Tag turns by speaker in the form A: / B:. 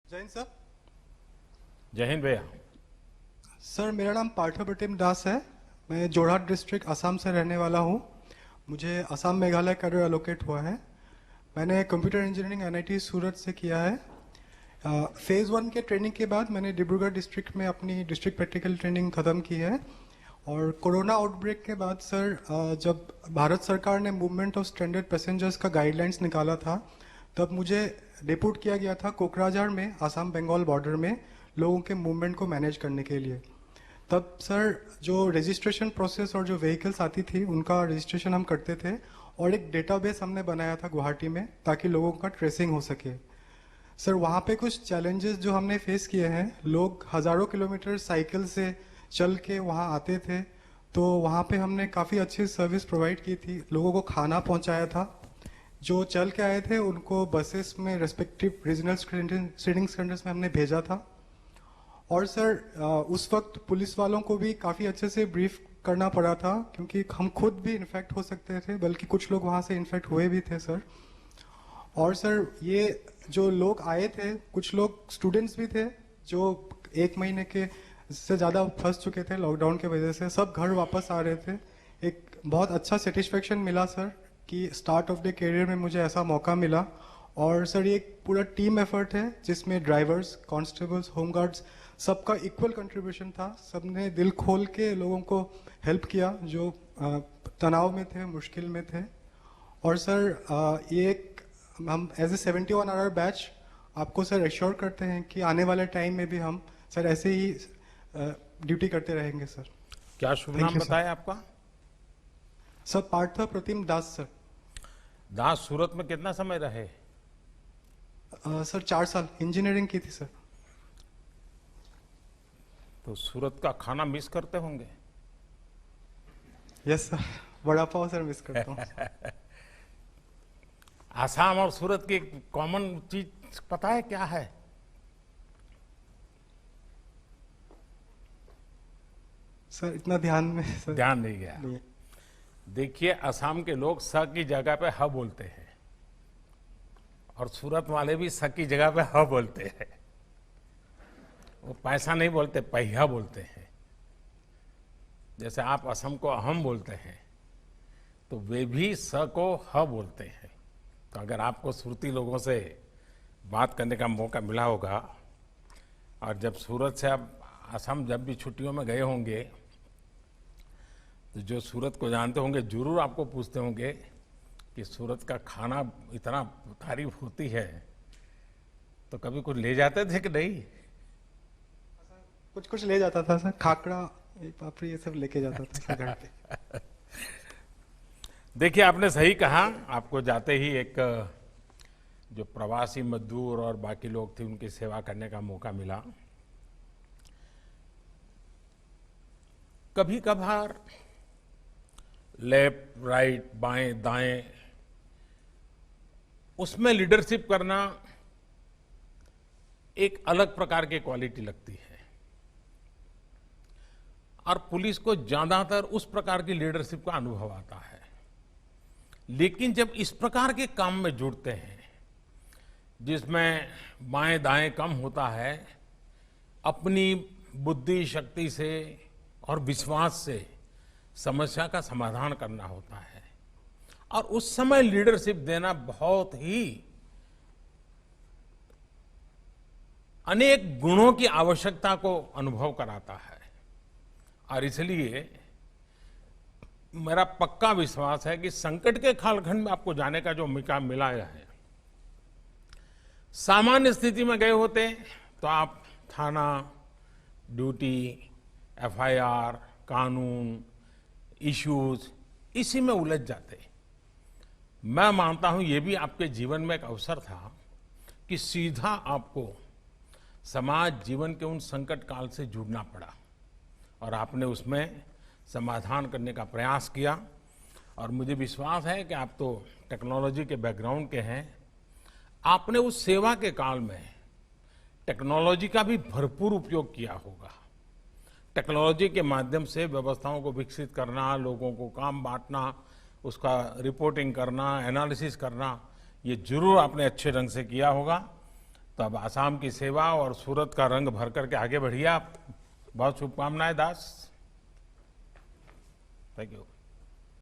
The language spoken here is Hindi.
A: जय हिंद सर।
B: जय हिंद भैया।
A: सर मेरा नाम पार्थप्रतिम दास है। मैं जोरहाट डिस्ट्रिक्ट असम से रहने वाला हूँ। मुझे असम मेघालय कैडर एलोकेट हुआ है। मैंने कंप्यूटर इंजीनियरिंग एनआईटी सूरत से किया है। फेज़ 1 के ट्रेनिंग के बाद मैंने डिब्रूगढ़ डिस्ट्रिक्ट में अपनी डिस्ट्रिक्ट प्रैक्टिकल ट्रेनिंग ख़त्म की है। और कोरोना आउटब्रेक के बाद सर जब भारत सरकार ने मूवमेंट ऑफ स्ट्रैंडेड पैसेंजर्स का गाइडलाइंस निकाला था, तब मुझे डिप्यूट किया गया था कोकराझार में असम बंगाल बॉर्डर में लोगों के मूवमेंट को मैनेज करने के लिए। तब सर जो रजिस्ट्रेशन प्रोसेस और जो व्हीकल्स आती थी उनका रजिस्ट्रेशन हम करते थे, और एक डेटाबेस हमने बनाया था गुवाहाटी में ताकि लोगों का ट्रेसिंग हो सके। सर वहाँ पे कुछ चैलेंजेस जो हमने फेस किए हैं, लोग हज़ारों किलोमीटर साइकिल से चल के वहाँ आते थे, तो वहाँ पे हमने काफ़ी अच्छी सर्विस प्रोवाइड की थी, लोगों को खाना पहुँचाया था। जो चल के आए थे उनको बसेस में रेस्पेक्टिव रीजनल सीटिंग सेंटर्स में हमने भेजा था। और सर उस वक्त पुलिस वालों को भी काफ़ी अच्छे से ब्रीफ करना पड़ा था, क्योंकि हम खुद भी इन्फेक्ट हो सकते थे, बल्कि कुछ लोग वहाँ से इन्फेक्ट हुए भी थे सर। और सर ये जो लोग आए थे, कुछ लोग स्टूडेंट्स भी थे जो 1 महीने के से ज़्यादा फंस चुके थे लॉकडाउन की वजह से, सब घर वापस आ रहे थे। एक बहुत अच्छा सेटिस्फेक्शन मिला सर कि स्टार्ट ऑफ द करियर में मुझे ऐसा मौका मिला। और सर ये एक पूरा टीम एफर्ट है जिसमें ड्राइवर्स, कांस्टेबल्स, होमगार्ड्स सबका इक्वल कंट्रीब्यूशन था। सबने दिल खोल के लोगों को हेल्प किया जो तनाव में थे, मुश्किल में थे। और सर ये एक हम एज ए 71 आवर बैच आपको सर एश्योर करते हैं कि आने वाले टाइम में भी हम सर ऐसे ही ड्यूटी करते रहेंगे सर।
B: क्या शुभ
A: Thank
B: नाम
A: you, sir.
B: बताया आपका?
A: सर पार्थ प्रतिम दास सर।
B: दास सूरत में कितना समय रहे?
A: सर 4 साल इंजीनियरिंग की थी सर।
B: तो सूरत का खाना मिस करते होंगे।
A: Yes sir, vada pav sir miss करता हूँ।
B: आसाम और सूरत की कॉमन चीज पता है क्या है?
A: सर इतना ध्यान में सर
B: ध्यान नहीं गया।
A: नहीं है।
B: देखिए, असम के लोग स की जगह पे ह बोलते हैं, और सूरत वाले भी स की जगह पे ह बोलते हैं। वो पैसा नहीं बोलते, पहिया बोलते हैं। जैसे आप असम को अहम बोलते हैं, तो वे भी स को ह बोलते हैं। तो अगर आपको सुरती लोगों से बात करने का मौका मिला होगा, और जब सूरत से आप असम जब भी छुट्टियों में गए होंगे, तो जो सूरत को जानते होंगे जरूर आपको पूछते होंगे कि सूरत का खाना इतना तारीफ होती है, तो कभी कुछ ले जाते थे कि नहीं?
A: कुछ कुछ ले जाता था सर, खाकड़ा, पापड़ी, ये सब लेके जाता था सर घर पे।
B: देखिए, आपने सही कहा। आपको जाते ही एक जो प्रवासी मजदूर और बाकी लोग थे उनकी सेवा करने का मौका मिला। कभी कभार लेफ्ट राइट बाएं दाएं उसमें लीडरशिप करना एक अलग प्रकार की क्वालिटी लगती है, और पुलिस को ज्यादातर उस प्रकार की लीडरशिप का अनुभव आता है। लेकिन जब इस प्रकार के काम में जुड़ते हैं जिसमें बाएं दाएं कम होता है, अपनी बुद्धि शक्ति से और विश्वास से समस्या का समाधान करना होता है, और उस समय लीडरशिप देना बहुत ही अनेक गुणों की आवश्यकता को अनुभव कराता है। और इसलिए मेरा पक्का विश्वास है कि संकट के कालखंड में आपको जाने का जो मौका मिला है, सामान्य स्थिति में गए होते तो आप थाना, ड्यूटी, एफआईआर, कानून, इश्यूज, इसी में उलझ जाते। मैं मानता हूं ये भी आपके जीवन में एक अवसर था कि सीधा आपको समाज जीवन के उन संकट काल से जुड़ना पड़ा, और आपने उसमें समाधान करने का प्रयास किया। और मुझे विश्वास है कि आप तो टेक्नोलॉजी के बैकग्राउंड के हैं, आपने उस सेवा के काल में टेक्नोलॉजी का भी भरपूर उपयोग किया होगा। टेक्नोलॉजी के माध्यम से व्यवस्थाओं को विकसित करना, लोगों को काम बांटना, उसका रिपोर्टिंग करना, एनालिसिस करना, ये जरूर आपने अच्छे ढंग से किया होगा। तो अब आसाम की सेवा और सूरत का रंग भर करके आगे बढ़िए आप। बहुत शुभकामनाएं दास। Thank you.